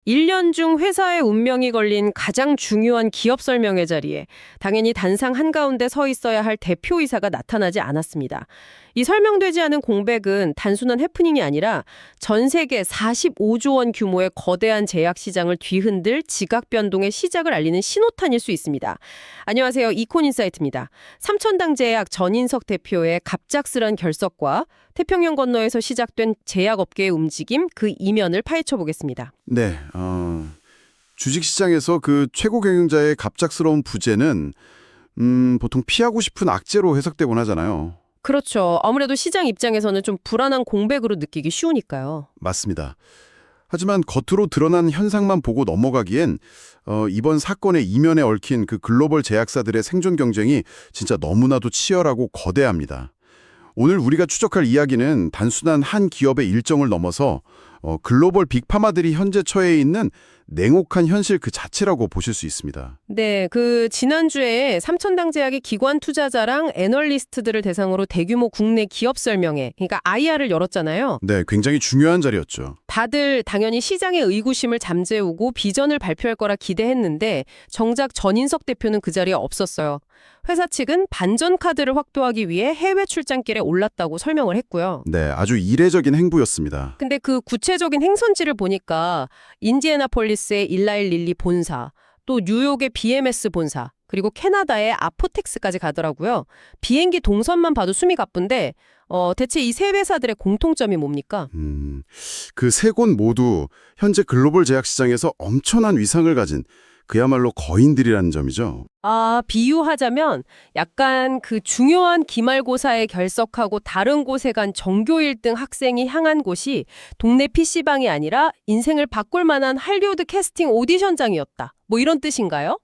1년 중 회사의 운명이 걸린 가장 중요한 기업 설명회 자리에 당연히 단상 한가운데 서 있어야 할 대표이사가 나타나지 않았습니다. 이 설명되지 않은 공백은 단순한 해프닝이 아니라 전 세계 45조 원 규모의 거대한 제약 시장을 뒤흔들 지각 변동의 시작을 알리는 신호탄일 수 있습니다. 안녕하세요. 이콘인사이트입니다. 삼천당 제약 전인석 대표의 갑작스런 결석과 태평양 건너에서 시작된 제약업계의 움직임, 그 이면을 파헤쳐 보겠습니다. 네, 주식시장에서 그 최고 경영자의 갑작스러운 부재는 보통 피하고 싶은 악재로 해석되곤 하잖아요. 그렇죠. 아무래도 시장 입장에서는 좀 불안한 공백으로 느끼기 쉬우니까요. 맞습니다. 하지만 겉으로 드러난 현상만 보고 넘어가기엔 이번 사건의 이면에 얽힌 그 글로벌 제약사들의 생존 경쟁이 진짜 너무나도 치열하고 거대합니다. 오늘 우리가 추적할 이야기는 단순한 한 기업의 일정을 넘어서 글로벌 빅파마들이 현재 처해 있는 냉혹한 현실 그 자체라고 보실 수 있습니다. 네, 지난주에 삼천당 제약이 기관 투자자랑 애널리스트들을 대상으로 대규모 국내 기업 설명회, 그러니까 IR을 열었잖아요. 네, 굉장히 중요한 자리였죠. 다들 당연히 시장의 의구심을 잠재우고 비전을 발표할 거라 기대했는데 정작 전인석 대표는 그 자리에 없었어요. 회사 측은 반전 카드를 확보하기 위해 해외 출장길에 올랐다고 설명을 했고요. 네, 아주 이례적인 행보였습니다. 근데 그 구체적인 행선지를 보니까 인디애나폴리스의 일라일 릴리 본사, 또 뉴욕의 BMS 본사, 그리고 캐나다의 아포텍스까지 가더라고요. 비행기 동선만 봐도 숨이 가쁜데 대체 이 세 회사들의 공통점이 뭡니까? 그 세 곳 모두 현재 글로벌 제약 시장에서 엄청난 위상을 가진 그야말로 거인들이라는 점이죠. 비유하자면 약간 그 중요한 기말고사에 결석하고 다른 곳에 간 전교 1등 학생이 향한 곳이 동네 PC방이 아니라 인생을 바꿀 만한 할리우드 캐스팅 오디션장이었다. 뭐 이런 뜻인가요?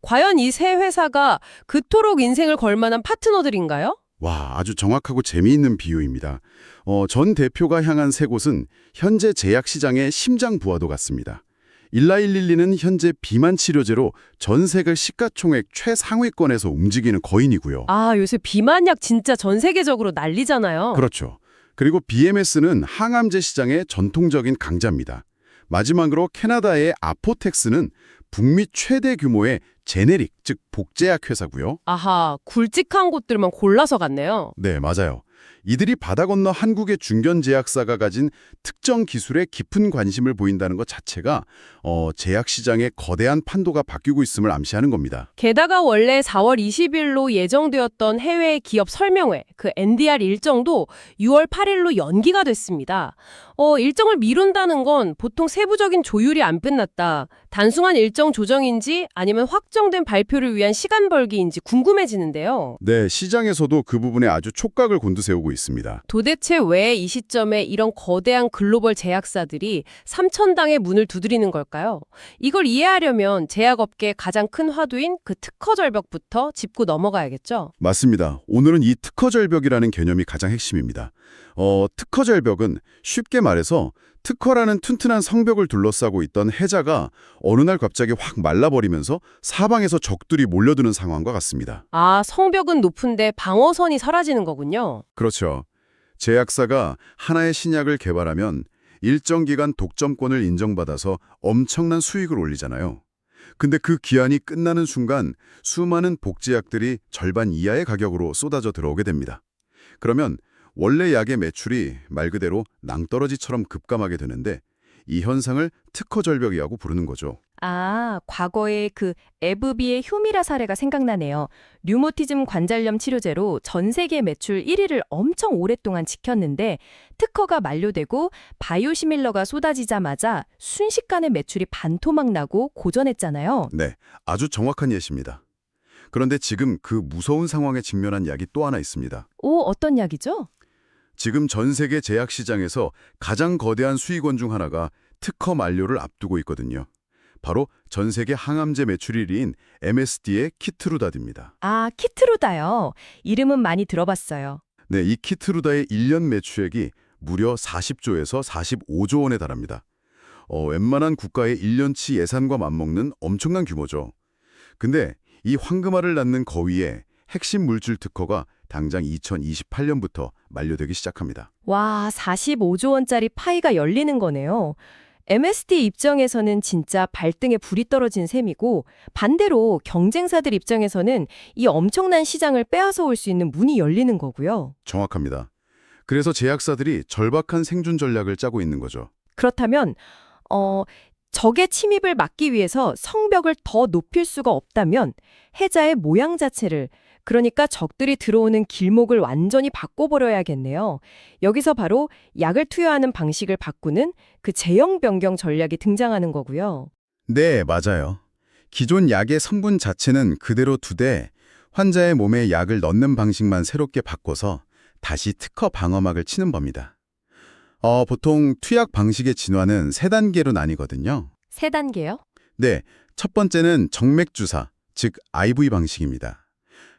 과연 이 세 회사가 그토록 인생을 걸 만한 파트너들인가요? 와, 아주 정확하고 재미있는 비유입니다. 전 대표가 향한 세 곳은 현재 제약 시장의 심장부와도 같습니다. 일라일릴리는 현재 비만 치료제로 전 세계 시가총액 최상위권에서 움직이는 거인이고요. 요새 비만약 진짜 전 세계적으로 난리잖아요. 그렇죠. 그리고 BMS는 항암제 시장의 전통적인 강자입니다. 마지막으로 캐나다의 아포텍스는 북미 최대 규모의 제네릭, 즉 복제약 회사고요. 굵직한 곳들만 골라서 갔네요. 네, 맞아요. 이들이 바다 건너 한국의 중견 제약사가 가진 특정 기술에 깊은 관심을 보인다는 것 자체가 제약 시장의 거대한 판도가 바뀌고 있음을 암시하는 겁니다. 게다가 원래 4월 20일로 예정되었던 해외 기업 설명회, 그 NDR 일정도 6월 8일로 연기가 됐습니다. 일정을 미룬다는 건 보통 세부적인 조율이 안 끝났다. 단순한 일정 조정인지 아니면 확정된 발표를 위한 시간 벌기인지 궁금해지는데요. 네, 시장에서도 그 부분에 아주 촉각을 곤두세우고 있습니다. 도대체 왜 이 시점에 이런 거대한 글로벌 제약사들이 삼천당의 문을 두드리는 걸까요? 이걸 이해하려면 제약업계의 가장 큰 화두인 그 특허 절벽부터 짚고 넘어가야겠죠? 맞습니다. 오늘은 이 특허 절벽이라는 개념이 가장 핵심입니다. 특허 절벽은 쉽게 말해서 특허라는 튼튼한 성벽을 둘러싸고 있던 해자가 어느 날 갑자기 확 말라버리면서 사방에서 적들이 몰려드는 상황과 같습니다. 성벽은 높은데 방어선이 사라지는 거군요. 그렇죠. 제약사가 하나의 신약을 개발하면 일정 기간 독점권을 인정받아서 엄청난 수익을 올리잖아요. 근데 그 기한이 끝나는 순간 수많은 복제약들이 절반 이하의 가격으로 쏟아져 들어오게 됩니다. 그러면 원래 약의 매출이 말 그대로 낭떠러지처럼 급감하게 되는데 이 현상을 특허 절벽이라고 부르는 거죠. 과거에 그 에브비의 휴미라 사례가 생각나네요. 류모티즘 관절염 치료제로 전 세계 매출 1위를 엄청 오랫동안 지켰는데 특허가 만료되고 바이오시밀러가 쏟아지자마자 순식간에 매출이 반토막 나고 고전했잖아요. 네, 아주 정확한 예시입니다. 그런데 지금 그 무서운 상황에 직면한 약이 또 하나 있습니다. 어떤 약이죠? 지금 전 세계 제약 시장에서 가장 거대한 수익원 중 하나가 특허 만료를 앞두고 있거든요. 바로 전 세계 항암제 매출 1위인 MSD의 키트루다드입니다. 키트루다요. 이름은 많이 들어봤어요. 네, 이 키트루다의 1년 매출액이 무려 40조에서 45조 원에 달합니다. 웬만한 국가의 1년치 예산과 맞먹는 엄청난 규모죠. 근데 이 황금알을 낳는 거위에 핵심 물질 특허가 당장 2028년부터 만료되기 시작합니다. 와, 45조 원짜리 파이가 열리는 거네요. MSD 입장에서는 진짜 발등에 불이 떨어진 셈이고 반대로 경쟁사들 입장에서는 이 엄청난 시장을 빼앗아 올 수 있는 문이 열리는 거고요. 정확합니다. 그래서 제약사들이 절박한 생존 전략을 짜고 있는 거죠. 그렇다면 적의 침입을 막기 위해서 성벽을 더 높일 수가 없다면 해자의 모양 자체를 그러니까 적들이 들어오는 길목을 완전히 바꿔버려야겠네요. 여기서 바로 약을 투여하는 방식을 바꾸는 그 제형 변경 전략이 등장하는 거고요. 네, 맞아요. 기존 약의 성분 자체는 그대로 두되 환자의 몸에 약을 넣는 방식만 새롭게 바꿔서 다시 특허 방어막을 치는 법니다. 보통 투약 방식의 진화는 3단계로 나뉘거든요. 3단계요? 네, 첫 번째는 정맥주사, 즉 IV 방식입니다.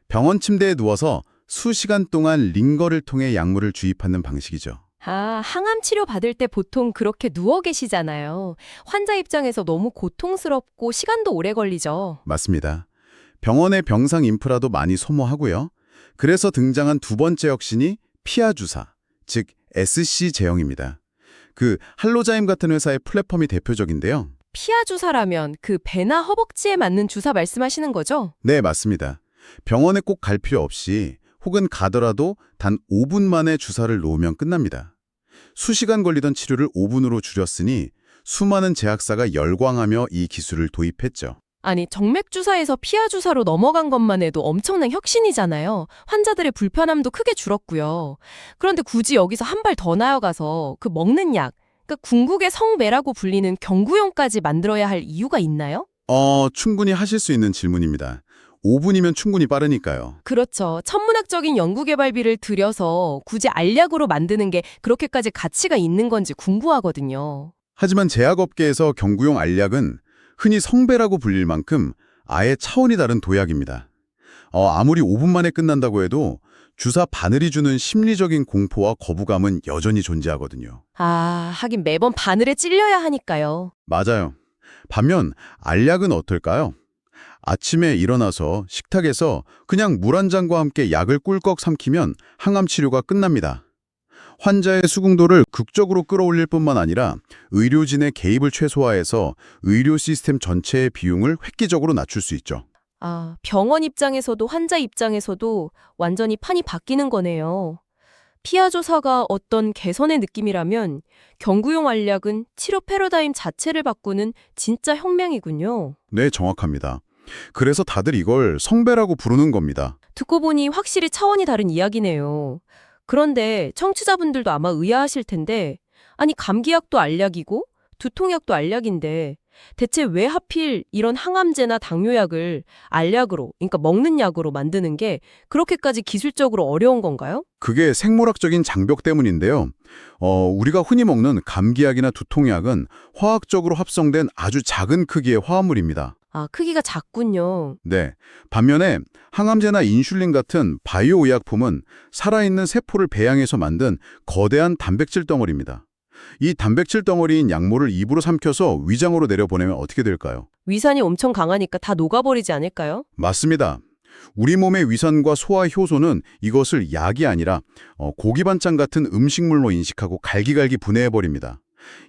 병원 침대에 누워서 수시간 동안 링거를 통해 약물을 주입하는 방식이죠. 항암 치료 받을 때 보통 그렇게 누워 계시잖아요. 환자 입장에서 너무 고통스럽고 시간도 오래 걸리죠. 맞습니다. 병원의 병상 인프라도 많이 소모하고요. 그래서 등장한 두 번째 혁신이 피하주사, 즉 SC 제형입니다. 그 할로자임 같은 회사의 플랫폼이 대표적인데요. 피하 주사라면 그 배나 허벅지에 맞는 주사 말씀하시는 거죠? 네, 맞습니다. 병원에 꼭 갈 필요 없이 혹은 가더라도 단 5분 만에 주사를 놓으면 끝납니다. 수시간 걸리던 치료를 5분으로 줄였으니 수많은 제약사가 열광하며 이 기술을 도입했죠. 아니, 정맥 주사에서 피하 주사로 넘어간 것만 해도 엄청난 혁신이잖아요. 환자들의 불편함도 크게 줄었고요. 그런데 굳이 여기서 한 발 더 나아가서 그 먹는 약, 그러니까 궁극의 성배라고 불리는 경구용까지 만들어야 할 이유가 있나요? 충분히 하실 수 있는 질문입니다. 5분이면 충분히 빠르니까요. 그렇죠. 천문학적인 연구개발비를 들여서 굳이 알약으로 만드는 게 그렇게까지 가치가 있는 건지 궁금하거든요. 하지만 제약업계에서 경구용 알약은 흔히 성배라고 불릴 만큼 아예 차원이 다른 도약입니다. 아무리 5분 만에 끝난다고 해도 주사 바늘이 주는 심리적인 공포와 거부감은 여전히 존재하거든요. 하긴 매번 바늘에 찔려야 하니까요. 맞아요. 반면 알약은 어떨까요? 아침에 일어나서 식탁에서 그냥 물 한 잔과 함께 약을 꿀꺽 삼키면 항암 치료가 끝납니다. 환자의 수긍도를 극적으로 끌어올릴 뿐만 아니라 의료진의 개입을 최소화해서 의료 시스템 전체의 비용을 획기적으로 낮출 수 있죠. 병원 입장에서도 환자 입장에서도 완전히 판이 바뀌는 거네요. 피하 조사가 어떤 개선의 느낌이라면 경구용 알약은 치료 패러다임 자체를 바꾸는 진짜 혁명이군요. 네, 정확합니다. 그래서 다들 이걸 성배라고 부르는 겁니다. 듣고 보니 확실히 차원이 다른 이야기네요. 그런데 청취자분들도 아마 의아하실 텐데 아니 감기약도 알약이고 두통약도 알약인데 대체 왜 하필 이런 항암제나 당뇨약을 알약으로, 그러니까 먹는 약으로 만드는 게 그렇게까지 기술적으로 어려운 건가요? 그게 생물학적인 장벽 때문인데요. 우리가 흔히 먹는 감기약이나 두통약은 화학적으로 합성된 아주 작은 크기의 화합물입니다. 크기가 작군요. 네. 반면에 항암제나 인슐린 같은 바이오 의약품은 살아있는 세포를 배양해서 만든 거대한 단백질 덩어리입니다. 이 단백질 덩어리인 약물을 입으로 삼켜서 위장으로 내려보내면 어떻게 될까요? 위산이 엄청 강하니까 다 녹아버리지 않을까요? 맞습니다. 우리 몸의 위산과 소화 효소는 이것을 약이 아니라 고기 반찬 같은 음식물로 인식하고 갈기갈기 분해해버립니다.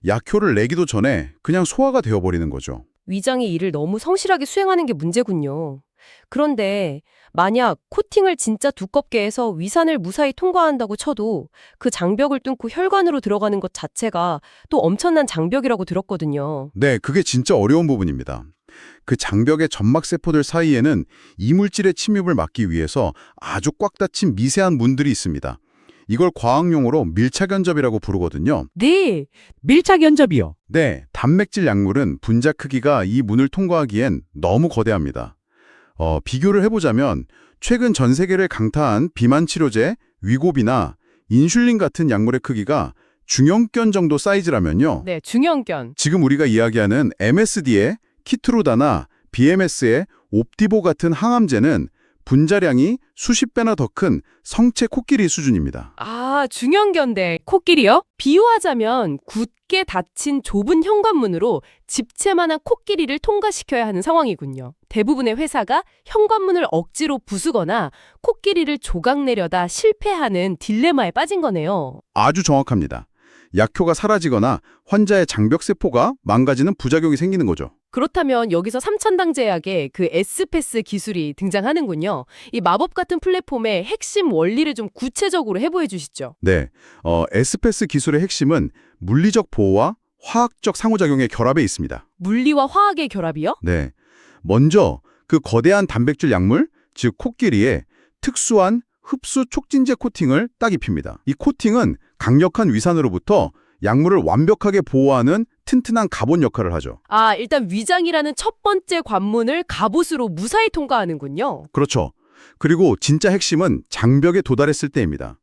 약효를 내기도 전에 그냥 소화가 되어버리는 거죠. 위장이 이를 너무 성실하게 수행하는 게 문제군요. 그런데 만약 코팅을 진짜 두껍게 해서 위산을 무사히 통과한다고 쳐도 그 장벽을 뚫고 혈관으로 들어가는 것 자체가 또 엄청난 장벽이라고 들었거든요. 네, 그게 진짜 어려운 부분입니다. 그 장벽의 점막세포들 사이에는 이물질의 침입을 막기 위해서 아주 꽉 닫힌 미세한 문들이 있습니다. 이걸 과학용어로 밀착연접이라고 부르거든요. 네, 밀착연접이요. 네, 단백질 약물은 분자 크기가 이 문을 통과하기엔 너무 거대합니다. 비교를 해보자면 최근 전 세계를 강타한 비만 치료제, 위고비나 인슐린 같은 약물의 크기가 중형견 정도 사이즈라면요. 네, 중형견. 지금 우리가 이야기하는 MSD의 키트루다나 BMS의 옵디보 같은 항암제는 분자량이 수십 배나 더 큰 성체 코끼리 수준입니다. 중형견대 코끼리요? 비유하자면 굳게 닫힌 좁은 현관문으로 집채만한 코끼리를 통과시켜야 하는 상황이군요. 대부분의 회사가 현관문을 억지로 부수거나 코끼리를 조각내려다 실패하는 딜레마에 빠진 거네요. 아주 정확합니다. 약효가 사라지거나 환자의 장벽세포가 망가지는 부작용이 생기는 거죠. 그렇다면 여기서 삼천당 제약의 그 에스페스 기술이 등장하는군요. 이 마법 같은 플랫폼의 핵심 원리를 좀 구체적으로 해보여 주시죠. 네, 에스페스 기술의 핵심은 물리적 보호와 화학적 상호작용의 결합에 있습니다. 물리와 화학의 결합이요? 네, 먼저 그 거대한 단백질 약물, 즉 코끼리에 특수한 흡수 촉진제 코팅을 딱 입힙니다. 이 코팅은 강력한 위산으로부터 약물을 완벽하게 보호하는 튼튼한 갑옷 역할을 하죠. 아, 일단 위장이라는 첫 번째 관문을 갑옷으로 무사히 통과하는군요. 그렇죠. 그리고 진짜 핵심은 장벽에 도달했을 때입니다.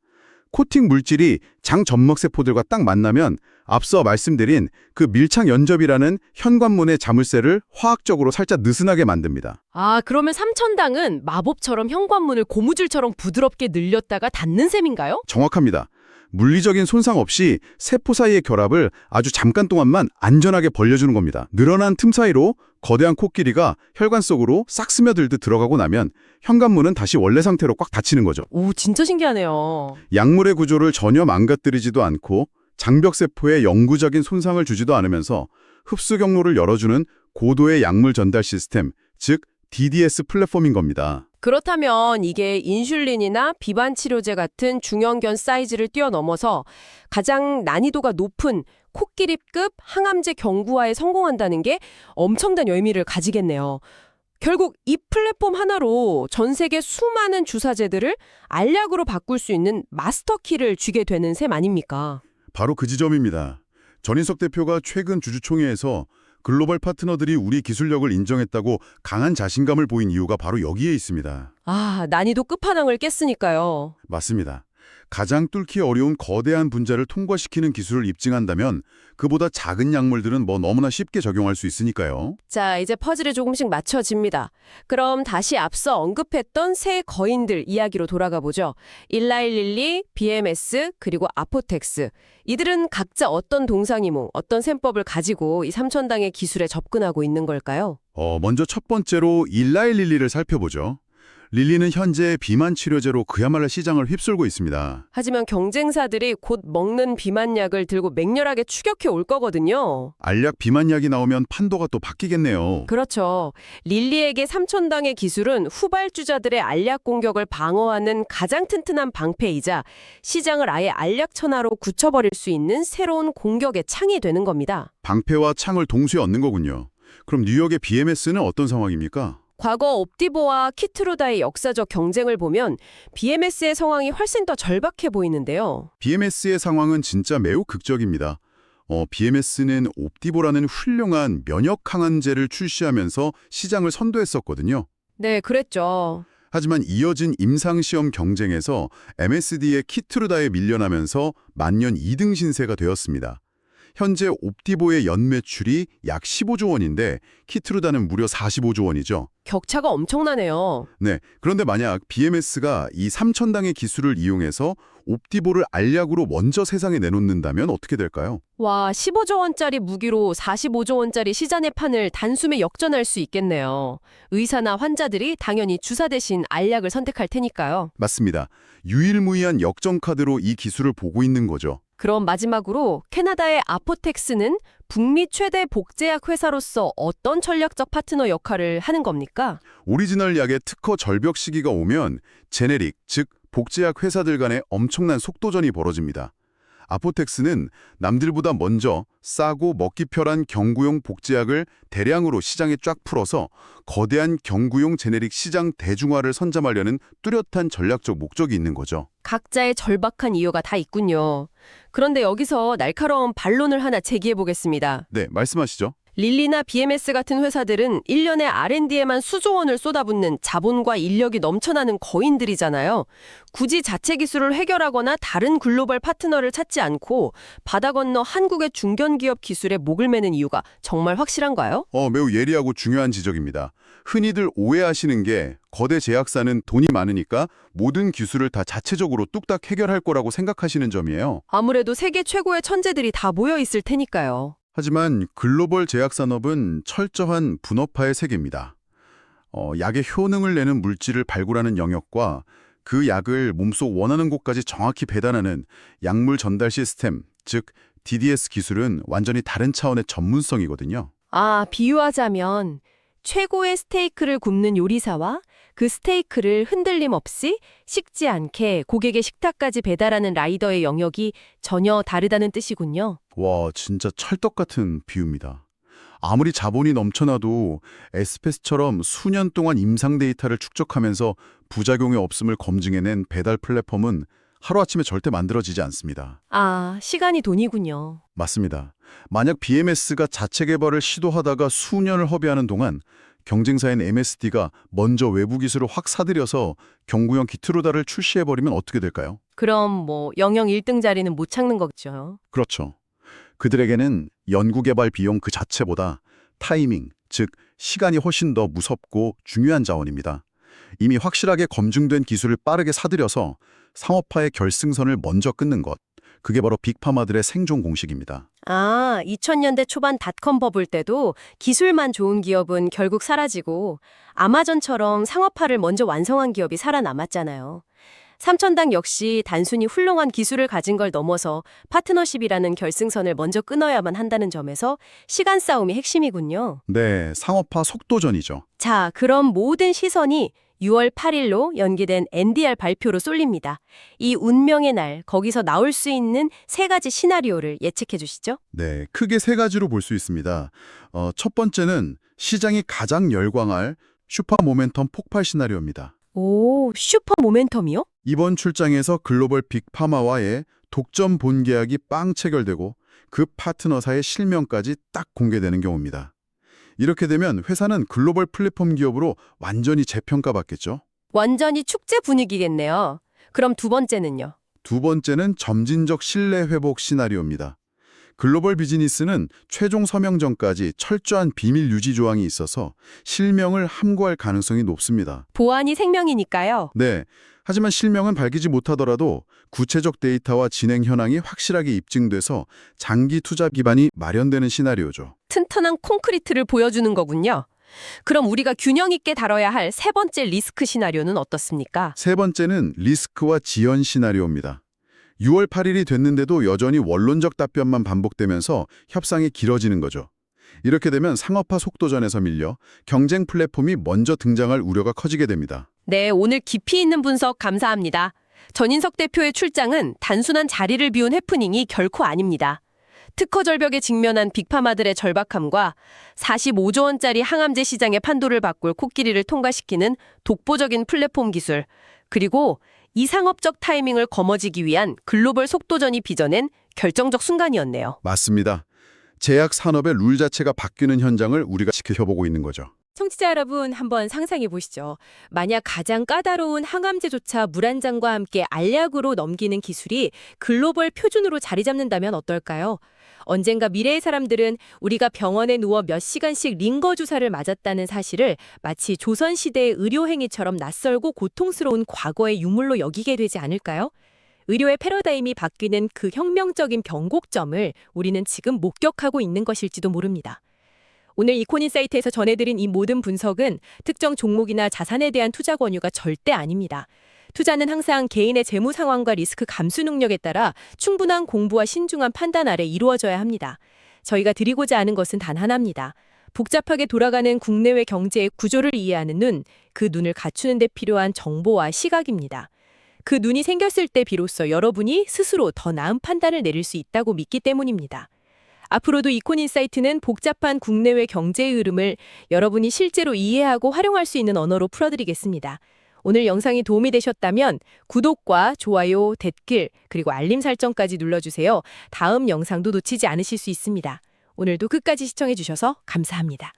코팅 물질이 장 점막세포들과 딱 만나면 앞서 말씀드린 그 밀착 연접이라는 현관문의 자물쇠를 화학적으로 살짝 느슨하게 만듭니다. 아, 그러면 삼천당은 마법처럼 현관문을 고무줄처럼 부드럽게 늘렸다가 닫는 셈인가요? 정확합니다. 물리적인 손상 없이 세포 사이의 결합을 아주 잠깐 동안만 안전하게 벌려주는 겁니다. 늘어난 틈 사이로 거대한 코끼리가 혈관 속으로 싹 스며들듯 들어가고 나면 현관문은 다시 원래 상태로 꽉 닫히는 거죠. 오, 진짜 신기하네요. 약물의 구조를 전혀 망가뜨리지도 않고 장벽세포에 영구적인 손상을 주지도 않으면서 흡수 경로를 열어주는 고도의 약물 전달 시스템, 즉 DDS 플랫폼인 겁니다. 그렇다면 이게 인슐린이나 비만 치료제 같은 중형견 사이즈를 뛰어넘어서 가장 난이도가 높은 코끼리급 항암제 경구화에 성공한다는 게 엄청난 의미를 가지겠네요. 결국 이 플랫폼 하나로 전 세계 수많은 주사제들을 알약으로 바꿀 수 있는 마스터키를 쥐게 되는 셈 아닙니까? 바로 그 지점입니다. 전인석 대표가 최근 주주총회에서 글로벌 파트너들이 우리 기술력을 인정했다고 강한 자신감을 보인 이유가 바로 여기에 있습니다. 아, 난이도 끝판왕을 깼으니까요. 맞습니다. 가장 뚫기 어려운 거대한 분자를 통과시키는 기술을 입증한다면 그보다 작은 약물들은 너무나 쉽게 적용할 수 있으니까요. 자, 이제 퍼즐이 조금씩 맞춰집니다. 그럼 다시 앞서 언급했던 세 거인들 이야기로 돌아가 보죠. 일라일릴리, BMS, 그리고 아포텍스. 이들은 각자 어떤 동상이몽, 어떤 셈법을 가지고 이 삼천당의 기술에 접근하고 있는 걸까요? 먼저 첫 번째로 일라일릴리를 살펴보죠. 릴리는 현재 비만 치료제로 그야말로 시장을 휩쓸고 있습니다. 하지만 경쟁사들이 곧 먹는 비만약을 들고 맹렬하게 추격해 올 거거든요. 알약 비만약이 나오면 판도가 또 바뀌겠네요. 그렇죠. 릴리에게 삼천당의 기술은 후발주자들의 알약 공격을 방어하는 가장 튼튼한 방패이자 시장을 아예 알약천하로 굳혀버릴 수 있는 새로운 공격의 창이 되는 겁니다. 방패와 창을 동시에 얻는 거군요. 그럼 뉴욕의 BMS는 어떤 상황입니까? 과거 옵디보와 키트루다의 역사적 경쟁을 보면 BMS의 상황이 훨씬 더 절박해 보이는데요. BMS의 상황은 진짜 매우 극적입니다. BMS는 옵디보라는 훌륭한 면역 항암제를 출시하면서 시장을 선도했었거든요. 네, 그랬죠. 하지만 이어진 임상시험 경쟁에서 MSD의 키트루다에 밀려나면서 만년 2등 신세가 되었습니다. 현재 옵디보의 연매출이 약 15조 원인데 키트루다는 무려 45조 원이죠. 격차가 엄청나네요. 네, 그런데 만약 BMS가 이 삼천당의 기술을 이용해서 옵디보를 알약으로 먼저 세상에 내놓는다면 어떻게 될까요? 와, 15조 원짜리 무기로 45조 원짜리 시장의 판을 단숨에 역전할 수 있겠네요. 의사나 환자들이 당연히 주사 대신 알약을 선택할 테니까요. 맞습니다. 유일무이한 역전카드로 이 기술을 보고 있는 거죠. 그럼 마지막으로 캐나다의 아포텍스는 북미 최대 복제약 회사로서 어떤 전략적 파트너 역할을 하는 겁니까? 오리지널 약의 특허 절벽 시기가 오면 제네릭, 즉 복제약 회사들 간의 엄청난 속도전이 벌어집니다. 아포텍스는 남들보다 먼저 싸고 먹기 편한 경구용 복제약을 대량으로 시장에 쫙 풀어서 거대한 경구용 제네릭 시장 대중화를 선점하려는 뚜렷한 전략적 목적이 있는 거죠. 각자의 절박한 이유가 다 있군요. 그런데 여기서 날카로운 반론을 하나 제기해 보겠습니다. 네, 말씀하시죠. 릴리나 BMS 같은 회사들은 1년에 R&D에만 수조 원을 쏟아붓는 자본과 인력이 넘쳐나는 거인들이잖아요. 굳이 자체 기술을 해결하거나 다른 글로벌 파트너를 찾지 않고 바다 건너 한국의 중견기업 기술에 목을 매는 이유가 정말 확실한가요? 매우 예리하고 중요한 지적입니다. 흔히들 오해하시는 게 거대 제약사는 돈이 많으니까 모든 기술을 다 자체적으로 뚝딱 해결할 거라고 생각하시는 점이에요. 아무래도 세계 최고의 천재들이 다 모여 있을 테니까요. 하지만 글로벌 제약산업은 철저한 분업화의 세계입니다. 약의 효능을 내는 물질을 발굴하는 영역과 그 약을 몸속 원하는 곳까지 정확히 배달하는 약물 전달 시스템, 즉 DDS 기술은 완전히 다른 차원의 전문성이거든요. 아, 비유하자면 최고의 스테이크를 굽는 요리사와 그 스테이크를 흔들림 없이 식지 않게 고객의 식탁까지 배달하는 라이더의 영역이 전혀 다르다는 뜻이군요. 와, 진짜 찰떡 같은 비유입니다. 아무리 자본이 넘쳐나도 에스페스처럼 수년 동안 임상 데이터를 축적하면서 부작용의 없음을 검증해낸 배달 플랫폼은 하루아침에 절대 만들어지지 않습니다. 아, 시간이 돈이군요. 맞습니다. 만약 BMS가 자체 개발을 시도하다가 수년을 허비하는 동안 경쟁사인 MSD가 먼저 외부 기술을 확 사들여서 경구형 기트로다를 출시해버리면 어떻게 될까요? 그럼 영영 1등 자리는 못 찾는 거죠. 그렇죠. 그들에게는 연구개발 비용 그 자체보다 타이밍, 즉 시간이 훨씬 더 무섭고 중요한 자원입니다. 이미 확실하게 검증된 기술을 빠르게 사들여서 상업화의 결승선을 먼저 끊는 것, 그게 바로 빅파마들의 생존 공식입니다. 아, 2000년대 초반 닷컴 버블 때도 기술만 좋은 기업은 결국 사라지고 아마존처럼 상업화를 먼저 완성한 기업이 살아남았잖아요. 삼천당 역시 단순히 훌륭한 기술을 가진 걸 넘어서 파트너십이라는 결승선을 먼저 끊어야만 한다는 점에서 시간 싸움이 핵심이군요. 네, 상업화 속도전이죠. 자, 그럼 모든 시선이 6월 8일로 연기된 NDR 발표로 쏠립니다. 이 운명의 날, 거기서 나올 수 있는 세 가지 시나리오를 예측해 주시죠. 네, 크게 세 가지로 볼 수 있습니다. 첫 번째는 시장이 가장 열광할 슈퍼 모멘텀 폭발 시나리오입니다. 오, 슈퍼 모멘텀이요? 이번 출장에서 글로벌 빅파마와의 독점 본계약이 빵 체결되고 그 파트너사의 실명까지 딱 공개되는 경우입니다. 이렇게 되면 회사는 글로벌 플랫폼 기업으로 완전히 재평가받겠죠. 완전히 축제 분위기겠네요. 그럼 두 번째는요? 두 번째는 점진적 신뢰 회복 시나리오입니다. 글로벌 비즈니스는 최종 서명 전까지 철저한 비밀 유지 조항이 있어서 실명을 함구할 가능성이 높습니다. 보안이 생명이니까요. 네, 하지만 실명은 밝히지 못하더라도 구체적 데이터와 진행 현황이 확실하게 입증돼서 장기 투자 기반이 마련되는 시나리오죠. 튼튼한 콘크리트를 보여주는 거군요. 그럼 우리가 균형 있게 다뤄야 할 세 번째 리스크 시나리오는 어떻습니까? 세 번째는 리스크와 지연 시나리오입니다. 6월 8일이 됐는데도 여전히 원론적 답변만 반복되면서 협상이 길어지는 거죠. 이렇게 되면 상업화 속도전에서 밀려 경쟁 플랫폼이 먼저 등장할 우려가 커지게 됩니다. 네, 오늘 깊이 있는 분석 감사합니다. 전인석 대표의 출장은 단순한 자리를 비운 해프닝이 결코 아닙니다. 특허 절벽에 직면한 빅파마들의 절박함과 45조 원짜리 항암제 시장의 판도를 바꿀 코끼리를 통과시키는 독보적인 플랫폼 기술, 그리고 이 상업적 타이밍을 거머쥐기 위한 글로벌 속도전이 빚어낸 결정적 순간이었네요. 맞습니다. 제약 산업의 룰 자체가 바뀌는 현장을 우리가 지켜보고 있는 거죠. 청취자 여러분, 한번 상상해 보시죠. 만약 가장 까다로운 항암제조차 물 한 잔과 함께 알약으로 넘기는 기술이 글로벌 표준으로 자리 잡는다면 어떨까요? 언젠가 미래의 사람들은 우리가 병원에 누워 몇 시간씩 링거 주사를 맞았다는 사실을 마치 조선시대의 의료행위처럼 낯설고 고통스러운 과거의 유물로 여기게 되지 않을까요? 의료의 패러다임이 바뀌는 그 혁명적인 변곡점을 우리는 지금 목격하고 있는 것일지도 모릅니다. 오늘 이코인사이트에서 전해드린 이 모든 분석은 특정 종목이나 자산에 대한 투자 권유가 절대 아닙니다. 투자는 항상 개인의 재무 상황과 리스크 감수 능력에 따라 충분한 공부와 신중한 판단 아래 이루어져야 합니다. 저희가 드리고자 하는 것은 단 하나입니다. 복잡하게 돌아가는 국내외 경제의 구조를 이해하는 눈, 그 눈을 갖추는 데 필요한 정보와 시각입니다. 그 눈이 생겼을 때 비로소 여러분이 스스로 더 나은 판단을 내릴 수 있다고 믿기 때문입니다. 앞으로도 이코인사이트는 복잡한 국내외 경제의 흐름을 여러분이 실제로 이해하고 활용할 수 있는 언어로 풀어드리겠습니다. 오늘 영상이 도움이 되셨다면 구독과 좋아요, 댓글, 그리고 알림 설정까지 눌러주세요. 다음 영상도 놓치지 않으실 수 있습니다. 오늘도 끝까지 시청해주셔서 감사합니다.